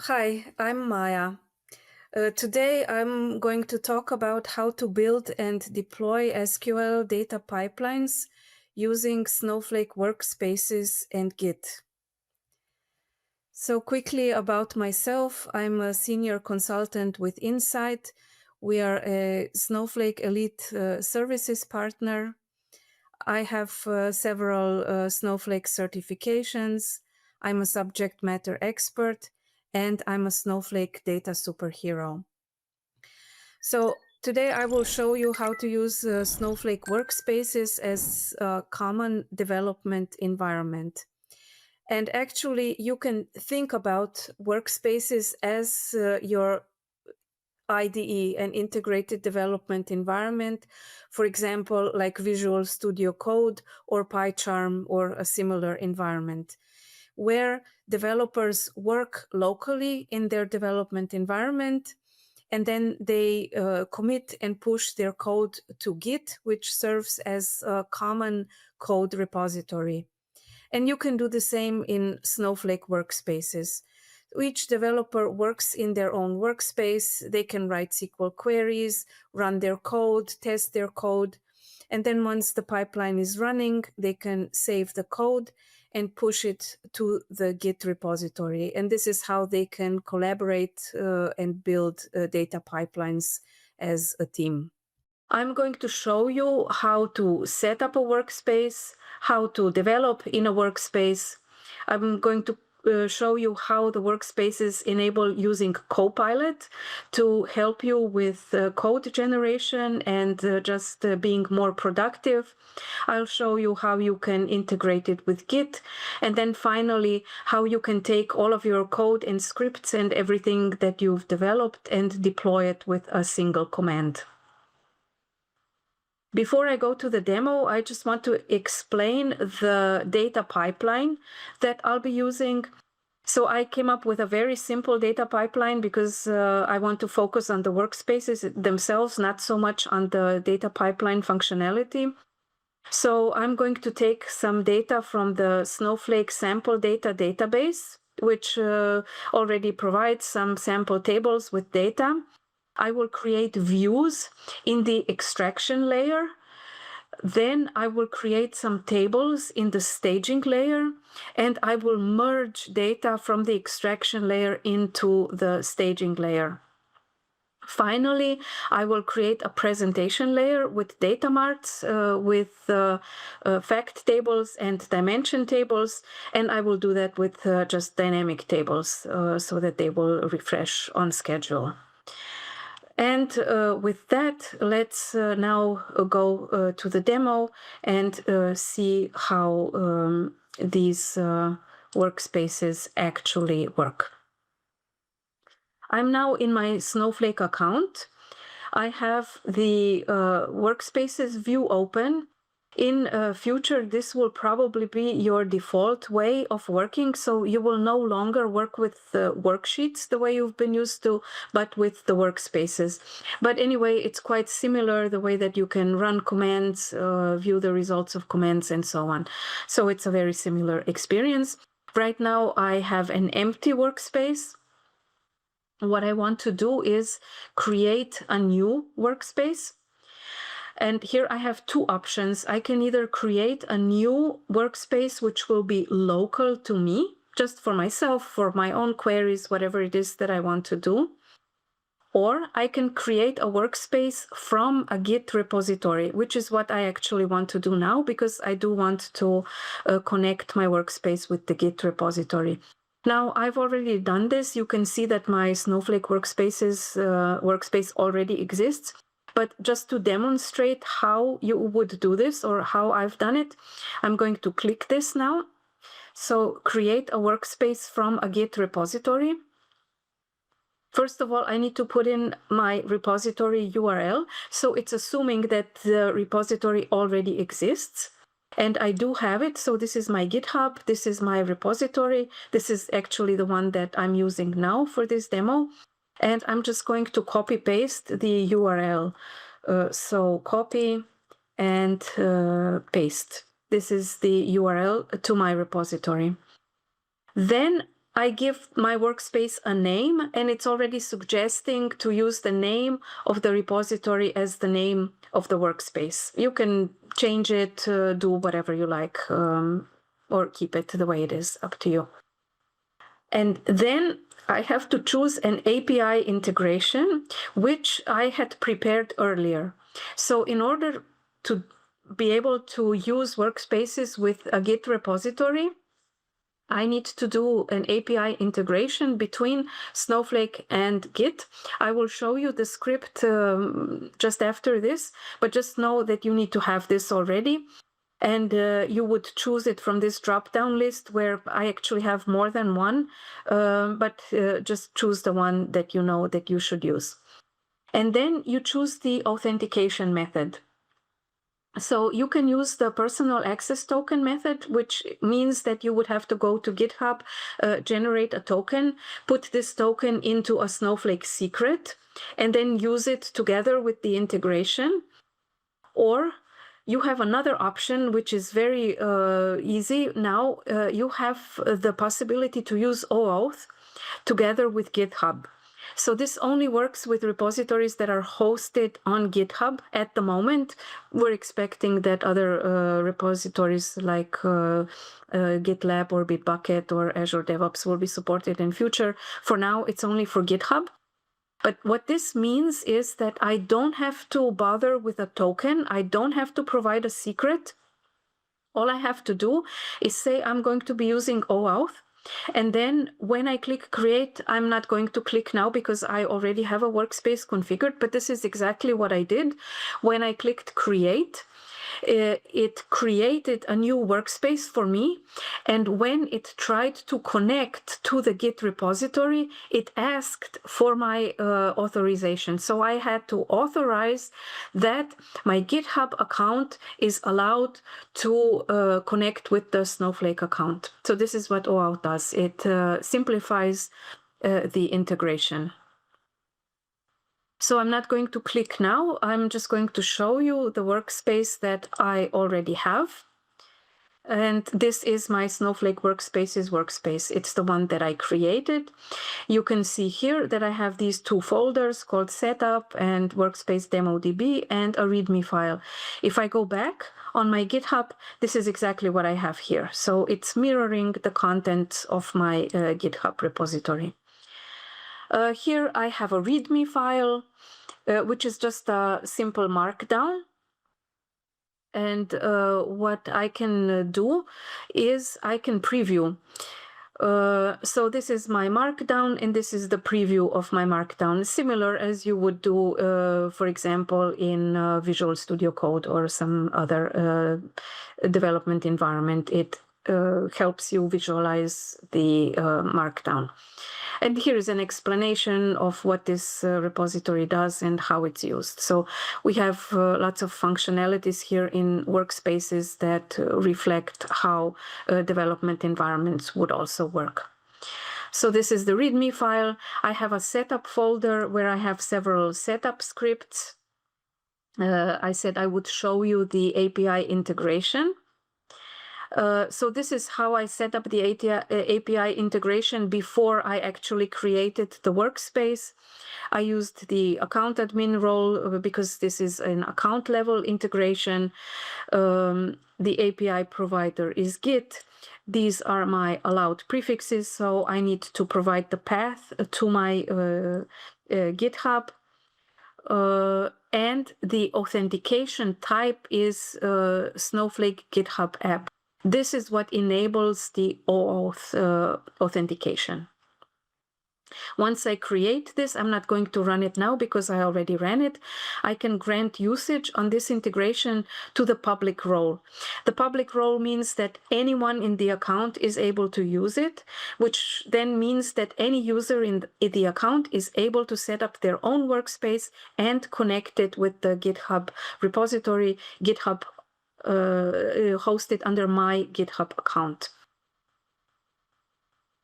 Hi, I'm Maya. Today I'm going to talk about how to build and deploy SQL data pipelines using Snowflake Workspaces and Git. So quickly about myself, I'm a senior consultant with Insight. We are a Snowflake Elite Services partner. I have several Snowflake certifications. I'm a subject matter expert, and I'm a Snowflake data superhero. So today I will show you how to use Snowflake Workspaces as a common development environment. And actually, you can think about Workspaces as your IDE, an integrated development environment, for example, like Visual Studio Code or PyCharm or a similar environment, where developers work locally in their development environment, and then they commit and push their code to Git, which serves as a common code repository. And you can do the same in Snowflake Workspaces. Each developer works in their own workspace. They can write SQL queries, run their code, test their code. And then once the pipeline is running, they can save the code and push it to the Git repository. And this is how they can collaborate and build data pipelines as a team. I'm going to show you how to set up a workspace, how to develop in a workspace. I'm going to show you how the workspaces enable using Copilot to help you with code generation and just being more productive. I'll show you how you can integrate it with Git. And then finally, how you can take all of your code and scripts and everything that you've developed and deploy it with a single command. Before I go to the demo, I just want to explain the data pipeline that I'll be using. So I came up with a very simple data pipeline because I want to focus on the workspaces themselves, not so much on the data pipeline functionality. So I'm going to take some data from the Snowflake sample data database, which already provides some sample tables with data. I will create views in the extraction layer. Then I will create some tables in the staging layer, and I will merge data from the extraction layer into the staging layer. Finally, I will create a presentation layer with data marts, with fact tables and dimension tables, and I will do that with just dynamic tables so that they will refresh on schedule. And with that, let's now go to the demo and see how these workspaces actually work. I'm now in my Snowflake account. I have the workspaces view open. In future, this will probably be your default way of working. So you will no longer work with the worksheets the way you've been used to, but with the workspaces. But anyway, it's quite similar the way that you can run commands, view the results of commands, and so on. So it's a very similar experience. Right now, I have an empty workspace. What I want to do is create a new workspace. And here I have two options. I can either create a new workspace, which will be local to me, just for myself, for my own queries, whatever it is that I want to do. Or I can create a workspace from a Git repository, which is what I actually want to do now, because I do want to connect my workspace with the Git repository. Now, I've already done this. You can see that my Snowflake Workspaces workspace already exists. But just to demonstrate how you would do this or how I've done it, I'm going to click this now. So create a workspace from a Git repository. First of all, I need to put in my repository URL. So it's assuming that the repository already exists. And I do have it. So this is my GitHub. This is my repository. This is actually the one that I'm using now for this demo. And I'm just going to copy paste the URL. So copy and paste. This is the URL to my repository. Then I give my workspace a name, and it's already suggesting to use the name of the repository as the name of the workspace. You can change it, do whatever you like, or keep it the way it is, up to you. And then I have to choose an API integration, which I had prepared earlier. So in order to be able to use workspaces with a Git repository, I need to do an API integration between Snowflake and Git. I will show you the script just after this, but just know that you need to have this already. And you would choose it from this drop-down list where I actually have more than one, but just choose the one that you know that you should use. And then you choose the authentication method. So you can use the personal access token method, which means that you would have to go to GitHub, generate a token, put this token into a Snowflake secret, and then use it together with the integration. Or you have another option, which is very easy. Now you have the possibility to use OAuth together with GitHub. So this only works with repositories that are hosted on GitHub at the moment. We're expecting that other repositories like GitLab or Bitbucket or Azure DevOps will be supported in future. For now, it's only for GitHub. But what this means is that I don't have to bother with a token. I don't have to provide a secret. All I have to do is say I'm going to be using OAuth. And then when I click create, I'm not going to click now because I already have a workspace configured, but this is exactly what I did. When I clicked create, it created a new workspace for me. And when it tried to connect to the Git repository, it asked for my authorization. So I had to authorize that my GitHub account is allowed to connect with the Snowflake account. So this is what OAuth does. It simplifies the integration. So I'm not going to click now. I'm just going to show you the workspace that I already have. And this is my Snowflake Workspaces workspace. It's the one that I created. You can see here that I have these two folders called Setup and Workspace DemoDB and a README file. If I go back on my GitHub, this is exactly what I have here. So it's mirroring the content of my GitHub repository. Here I have a README file, which is just a simple markdown. And what I can do is I can preview. So this is my markdown, and this is the preview of my markdown, similar as you would do, for example, in Visual Studio Code or some other development environment. It helps you visualize the markdown. And here is an explanation of what this repository does and how it's used. So we have lots of functionalities here in Workspaces that reflect how development environments would also work. So this is the README file. I have a setup folder where I have several setup scripts. I said I would show you the API integration. So this is how I set up the API integration before I actually created the workspace. I used the account admin role because this is an account level integration. The API provider is Git. These are my allowed prefixes, so I need to provide the path to my GitHub. And the authentication type is Snowflake GitHub app. This is what enables the OAuth authentication. Once I create this, I'm not going to run it now because I already ran it. I can grant usage on this integration to the public role. The public role means that anyone in the account is able to use it, which then means that any user in the account is able to set up their own workspace and connect it with the GitHub repository, GitHub hosted under my GitHub account.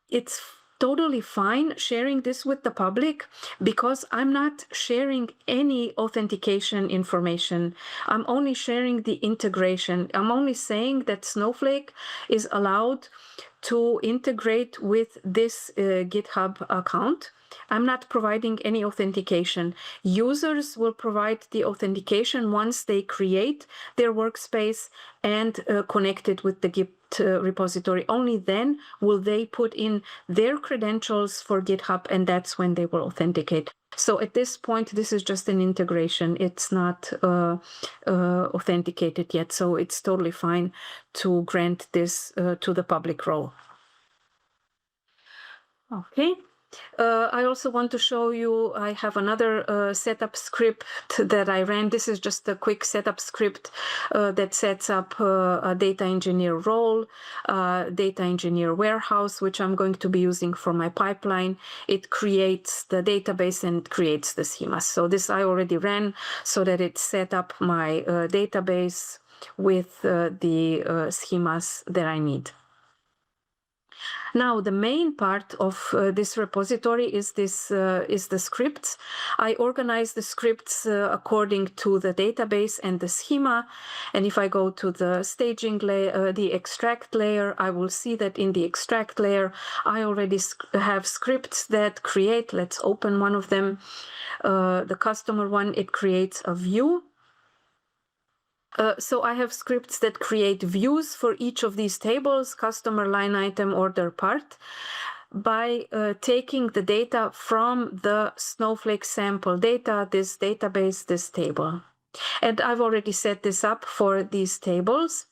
It's totally fine sharing this with the public because I'm not sharing any authentication information. I'm only sharing the integration. I'm only saying that Snowflake is allowed to integrate with this GitHub account. I'm not providing any authentication. Users will provide the authentication once they create their workspace and connect it with the Git repository. Only then will they put in their credentials for GitHub, and that's when they will authenticate. So at this point, this is just an integration. It's not authenticated yet, so it's totally fine to grant this to the public role. Okay. I also want to show you, I have another setup script that I ran. This is just a quick setup script that sets up a data engineer role, data engineer warehouse, which I'm going to be using for my pipeline. It creates the database and creates the schemas. So this I already ran so that it set up my database with the schemas that I need. Now, the main part of this repository is the scripts. I organize the scripts according to the database and the schema. And if I go to the staging layer, the extract layer, I will see that in the extract layer, I already have scripts that create. Let's open one of them. The customer one, it creates a view. So I have scripts that create views for each of these tables, customer, line item, order, part, by taking the data from the Snowflake sample data, this database, this table. And I've already set this up for these tables.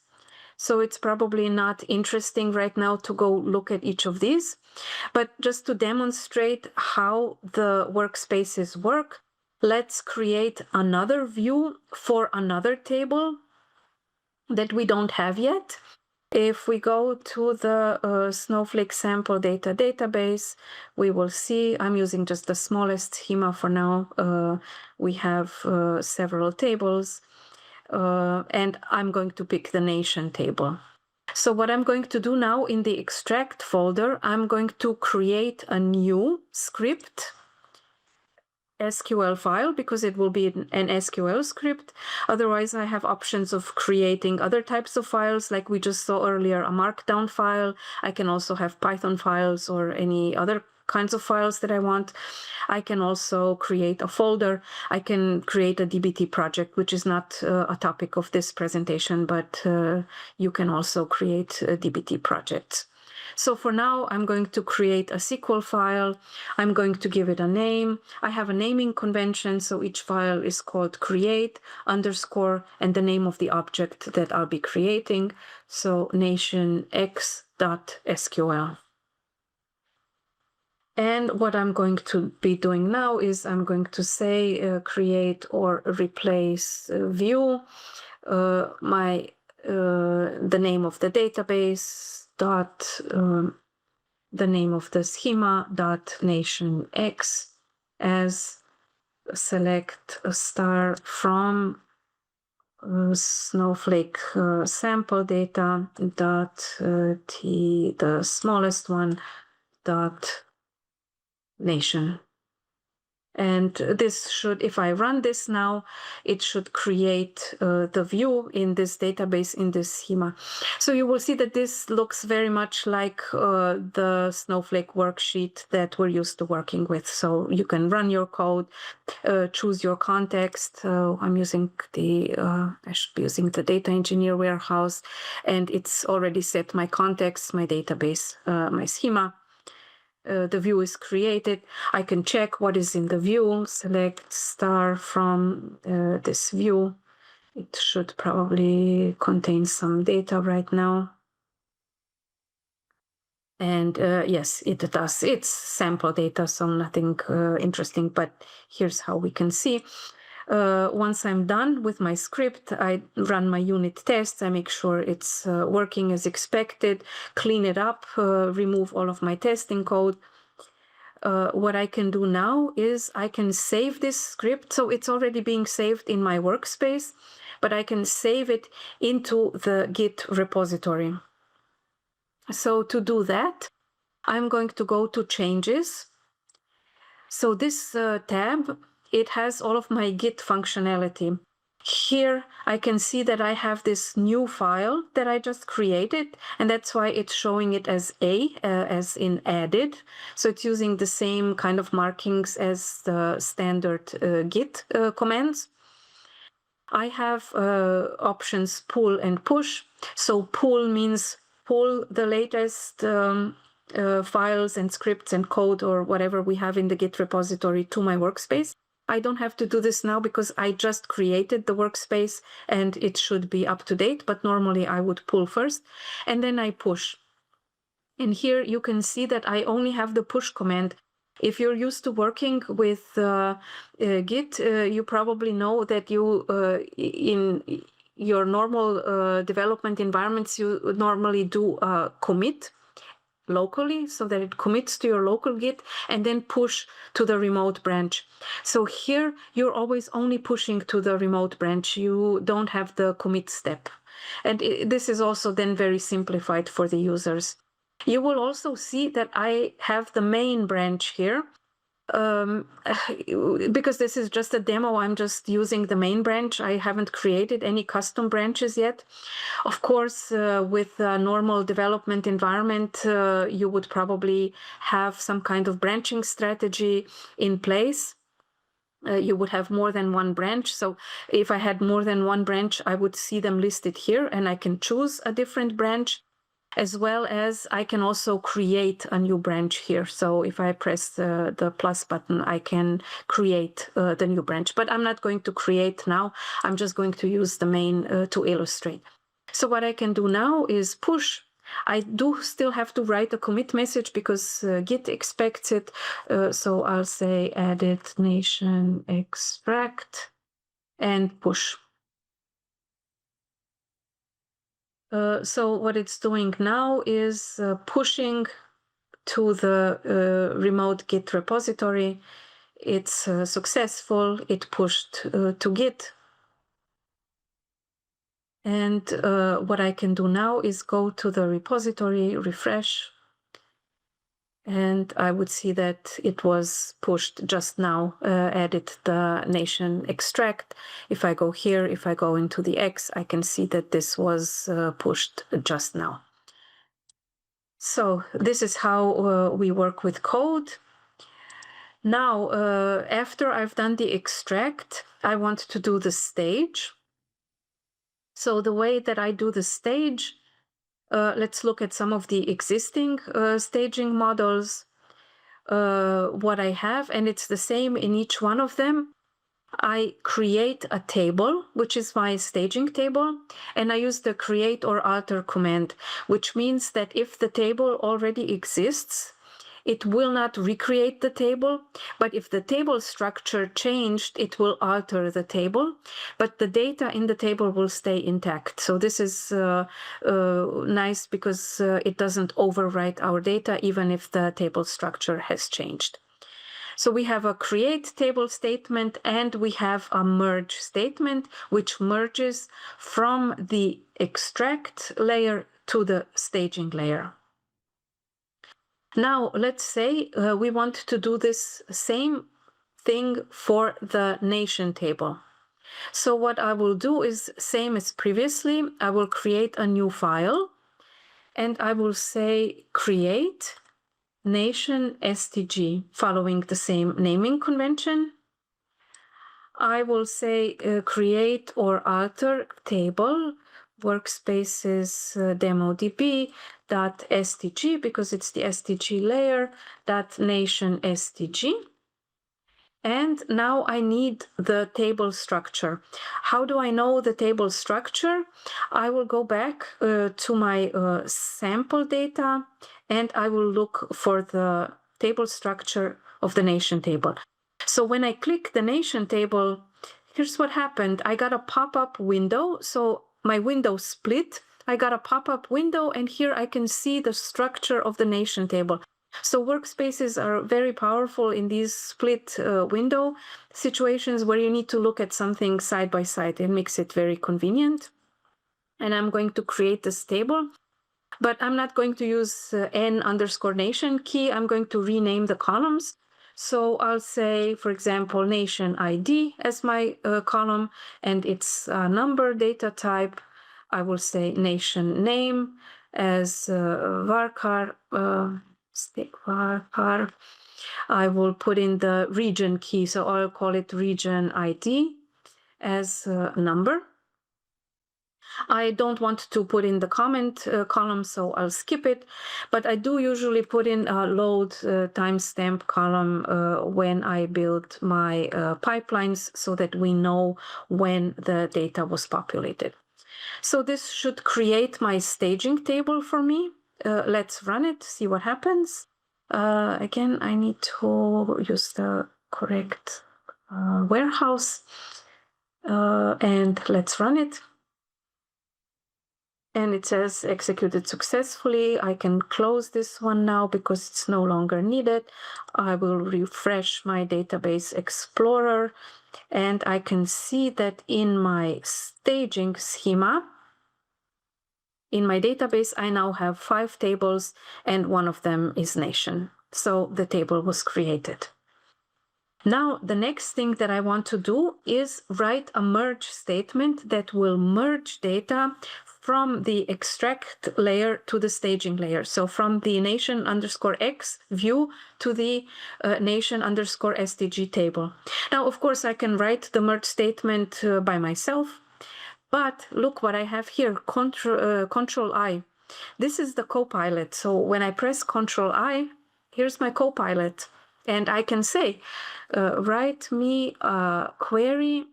So it's probably not interesting right now to go look at each of these. But just to demonstrate how the workspaces work, let's create another view for another table that we don't have yet. If we go to the Snowflake sample data database, we will see, I'm using just the smallest schema for now. We have several tables, and I'm going to pick the nation table. So what I'm going to do now in the extract folder, I'm going to create a new script SQL file because it will be an SQL script. Otherwise, I have options of creating other types of files like we just saw earlier, a markdown file. I can also have Python files or any other kinds of files that I want. I can also create a folder. I can create a DBT project, which is not a topic of this presentation, but you can also create DBT projects. So for now, I'm going to create a SQL file. I'm going to give it a name. I have a naming convention, so each file is called create _ and the name of the object that I'll be creating. So nationx.sql. And what I'm going to be doing now is I'm going to say create or replace view, the name of the database, dot the name of the schema dot nation x as select a star from Snowflake sample data dot t the smallest one dot nation. And this should, if I run this now, it should create the view in this database, in this schema. So you will see that this looks very much like the Snowflake worksheet that we're used to working with. So you can run your code, choose your context. I'm using I should be using the data engineer warehouse, and it's already set my context, my database, my schema. The view is created. I can check what is in the view, select star from this view. It should probably contain some data right now. And yes, it does. It's sample data, so nothing interesting, but here's how we can see. Once I'm done with my script, I run my unit tests. I make sure it's working as expected, clean it up, remove all of my testing code. What I can do now is I can save this script. So it's already being saved in my workspace, but I can save it into the Git repository. So to do that, I'm going to go to changes. So this tab, it has all of my Git functionality. Here I can see that I have this new file that I just created, and that's why it's showing it as A, as in added. So it's using the same kind of markings as the standard Git commands. I have options pull and push. So pull means pull the latest files and scripts and code or whatever we have in the Git repository to my workspace. I don't have to do this now because I just created the workspace and it should be up to date, but normally I would pull first and then I push. And here you can see that I only have the push command. If you're used to working with Git, you probably know that you, in your normal development environments, you normally do commit locally so that it commits to your local Git and then push to the remote branch. So here you're always only pushing to the remote branch. You don't have the commit step. And this is also then very simplified for the users. You will also see that I have the main branch here. Because this is just a demo, I'm just using the main branch. I haven't created any custom branches yet. Of course, with a normal development environment, you would probably have some kind of branching strategy in place. You would have more than one branch. So if I had more than one branch, I would see them listed here and I can choose a different branch, as well as I can also create a new branch here. So if I press the plus button, I can create the new branch, but I'm not going to create now. I'm just going to use the main to illustrate. So what I can do now is push. I do still have to write a commit message because Git expects it. So I'll say added nation extract and push. So what it's doing now is pushing to the remote Git repository. It's successful. It pushed to Git. And what I can do now is go to the repository, refresh, and I would see that it was pushed just now, added the nation extract. If I go here, if I go into the X, I can see that this was pushed just now. So this is how we work with code. Now, after I've done the extract, I want to do the stage. So the way that I do the stage, let's look at some of the existing staging models, what I have, and it's the same in each one of them. I create a table, which is my staging table, and I use the create or alter command, which means that if the table already exists, it will not recreate the table, but if the table structure changed, it will alter the table, but the data in the table will stay intact. So this is nice because it doesn't overwrite our data, even if the table structure has changed. So we have a create table statement and we have a merge statement, which merges from the extract layer to the staging layer. Now, let's say we want to do this same thing for the nation table. So what I will do is same as previously. I will create a new file and I will say create nation STG, following the same naming convention. I will say create or alter table workspaces demo.db.stg because it's the STG layer, .nation STG. And now I need the table structure. How do I know the table structure? I will go back to my sample data and I will look for the table structure of the nation table. So when I click the nation table, here's what happened. I got a pop-up window. So my window split. I got a pop-up window and here I can see the structure of the nation table. So workspaces are very powerful in these split window situations where you need to look at something side by side. It makes it very convenient. And I'm going to create this table, but I'm not going to use n_nation key. I'm going to rename the columns. So I'll say, for example, nation ID as my column, and its number data type. I will say nation name as varchar, varchar. I will put in the region key, so I'll call it region ID as a number. I don't want to put in the comment column, so I'll skip it. But I do usually put in a load timestamp column when I build my pipelines so that we know when the data was populated. So this should create my staging table for me. Let's run it, see what happens. Again, I need to use the correct warehouse. And let's run it. And it says executed successfully. I can close this one now because it's no longer needed. I will refresh my database explorer, and I can see that in my staging schema, in my database, I now have 5 tables, and one of them is nation. So the table was created. Now, the next thing that I want to do is write a merge statement that will merge data from the extract layer to the staging layer. So from the nation_x view to the nation_stg table. Now, of course, I can write the merge statement by myself, but look what I have here, Control I. This is the Copilot. So when I press Control I, here's my Copilot. And I can say, write me a query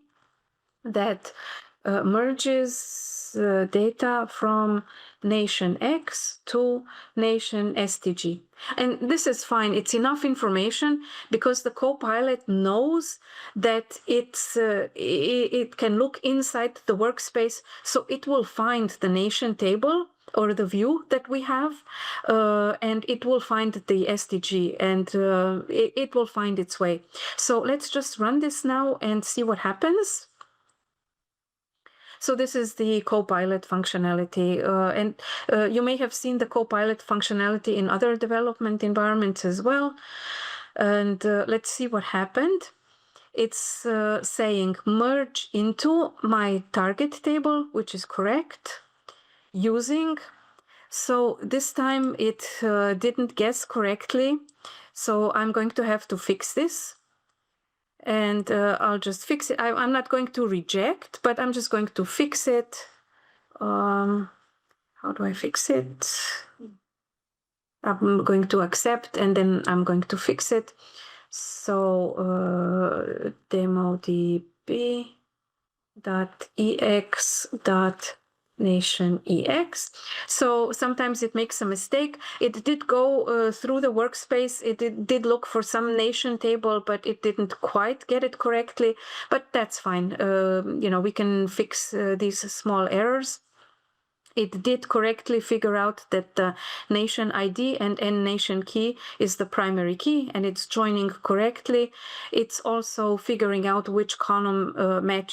that merges data from nation X to nation STG. And this is fine. It's enough information because the Copilot knows that it can look inside the workspace. So it will find the nation table or the view that we have, and it will find the STG, and it will find its way. So let's just run this now and see what happens. So this is the Copilot functionality, and you may have seen the Copilot functionality in other development environments as well. And let's see what happened. It's saying merge into my target table, which is correct, using. So this time it didn't guess correctly. So I'm going to have to fix this. And I'll just fix it. I'm not going to reject, but I'm just going to fix it. How do I fix it? I'm going to accept, and then I'm going to fix it. So demodb.ex.nationEX. So sometimes it makes a mistake. It did go through the workspace. It did look for some nation table, but it didn't quite get it correctly. But that's fine. We can fix these small errors. It did correctly figure out that the nation ID and nation key is the primary key, and it's joining correctly. It's also figuring out which column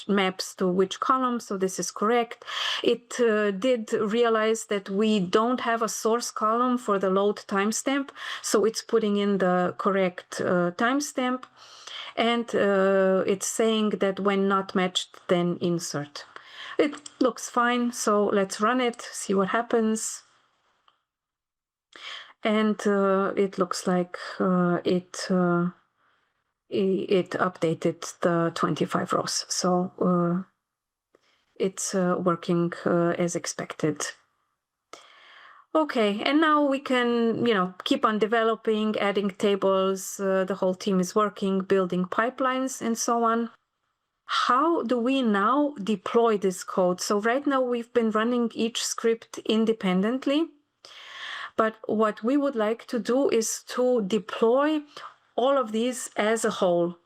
maps to which column, so this is correct. It did realize that we don't have a source column for the load timestamp, so it's putting in the correct timestamp. And it's saying that when not matched, then insert. It looks fine, so let's run it, see what happens. And it looks like it updated the 25 rows. So it's working as expected. Okay, and now we can, keep on developing, adding tables. The whole team is working, building pipelines and so on. How do we now deploy this code? So right now we've been running each script independently, but what we would like to do is to deploy all of these as a whole.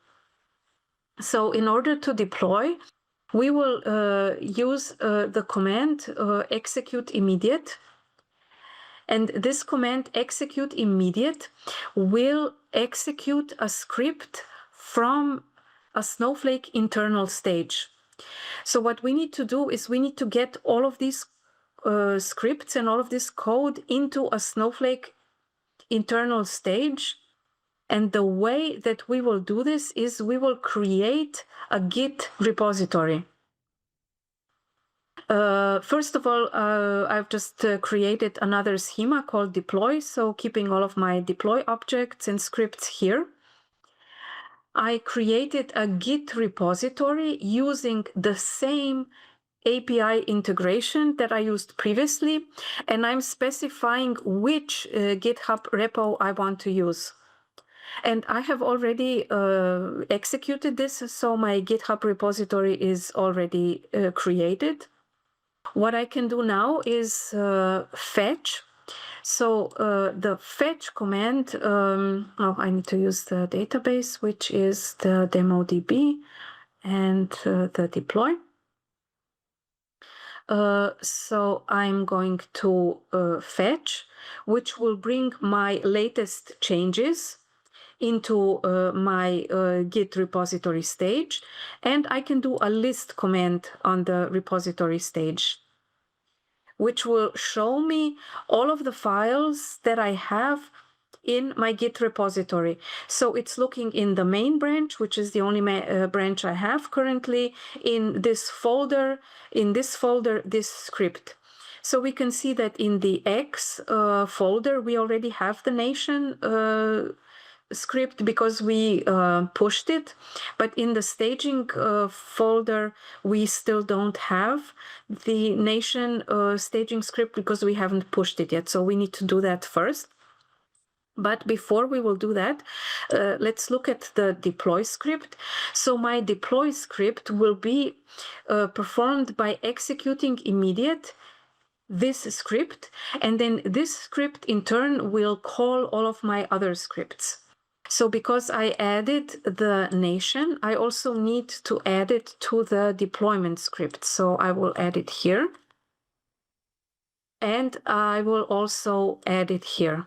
So in order to deploy, we will use the command execute immediate. And this command execute immediate will execute a script from a Snowflake internal stage. So what we need to do is we need to get all of these scripts and all of this code into a Snowflake internal stage. And the way that we will do this is we will create a Git repository. First of all, I've just created another schema called deploy, so keeping all of my deploy objects and scripts here. I created a Git repository using the same API integration that I used previously, and I'm specifying which GitHub repo I want to use. And I have already executed this, so my GitHub repository is already created. What I can do now is fetch. So the fetch command, I need to use the database, which is the DemoDB, and the deploy. So I'm going to fetch, which will bring my latest changes into my Git repository stage, and I can do a list command on the repository stage, which will show me all of the files that I have in my Git repository. So it's looking in the main branch, which is the only branch I have currently, in this folder, this script. So we can see that in the X folder, we already have the nation script because we pushed it, but in the staging folder we still don't have the nation staging script because we haven't pushed it yet, so we need to do that first. But before we will do that, let's look at the deploy script. So my deploy script will be performed by executing immediate this script, and then this script in turn will call all of my other scripts. So because I added the nation, I also need to add it to the deployment script. So I will add it here. And I will also add it here,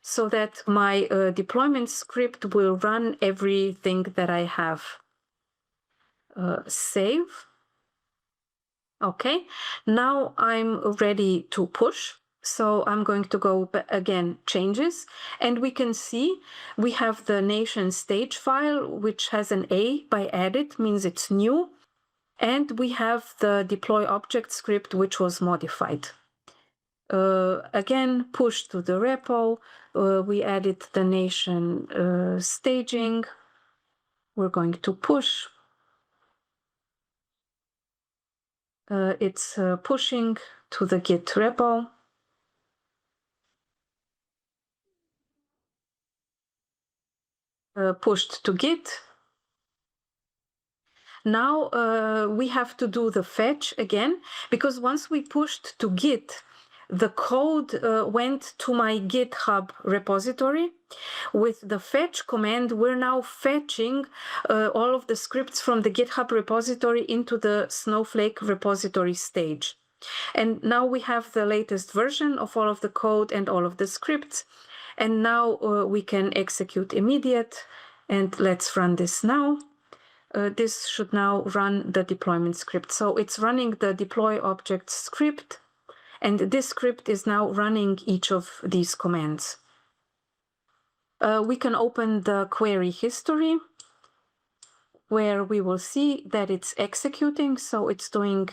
so that my deployment script will run everything that I have. Save. Okay, now I'm ready to push. So I'm going to go again, changes, and we can see we have the nation stage file, which has an A by added, means it's new. And we have the deploy object script, which was modified. Again, push to the repo. We added the nation staging. We're going to push. It's pushing to the Git repo. Pushed to Git. Now we have to do the fetch again, because once we pushed to Git, the code went to my GitHub repository. With the fetch command, we're now fetching all of the scripts from the GitHub repository into the Snowflake repository stage. And now we have the latest version of all of the code and all of the scripts. And now we can execute immediate. And let's run this now. This should now run the deployment script. So it's running the deploy object script, and this script is now running each of these commands. We can open the query history, where we will see that it's executing. So it's doing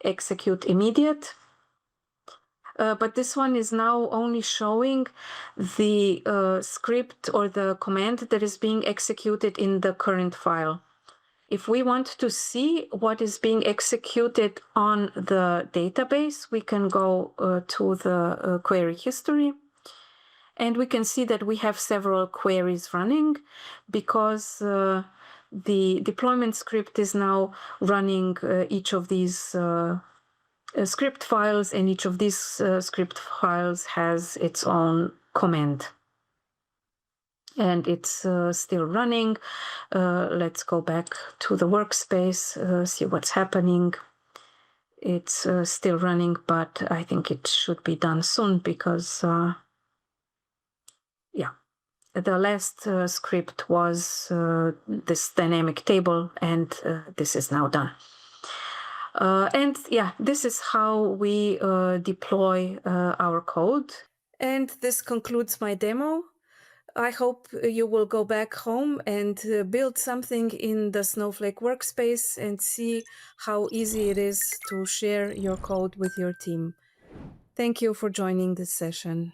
execute immediate. But this one is now only showing the script or the command that is being executed in the current file. If we want to see what is being executed on the database, we can go to the query history. And we can see that we have several queries running, because the deployment script is now running each of these script files, and each of these script files has its own command. And it's still running. Let's go back to the workspace, see what's happening. It's still running, but I think it should be done soon, because yeah, the last script was this dynamic table, and this is now done. And yeah, this is how we deploy our code. And this concludes my demo. I hope you will go back home and build something in the Snowflake Workspace and see how easy it is to share your code with your team. Thank you for joining this session.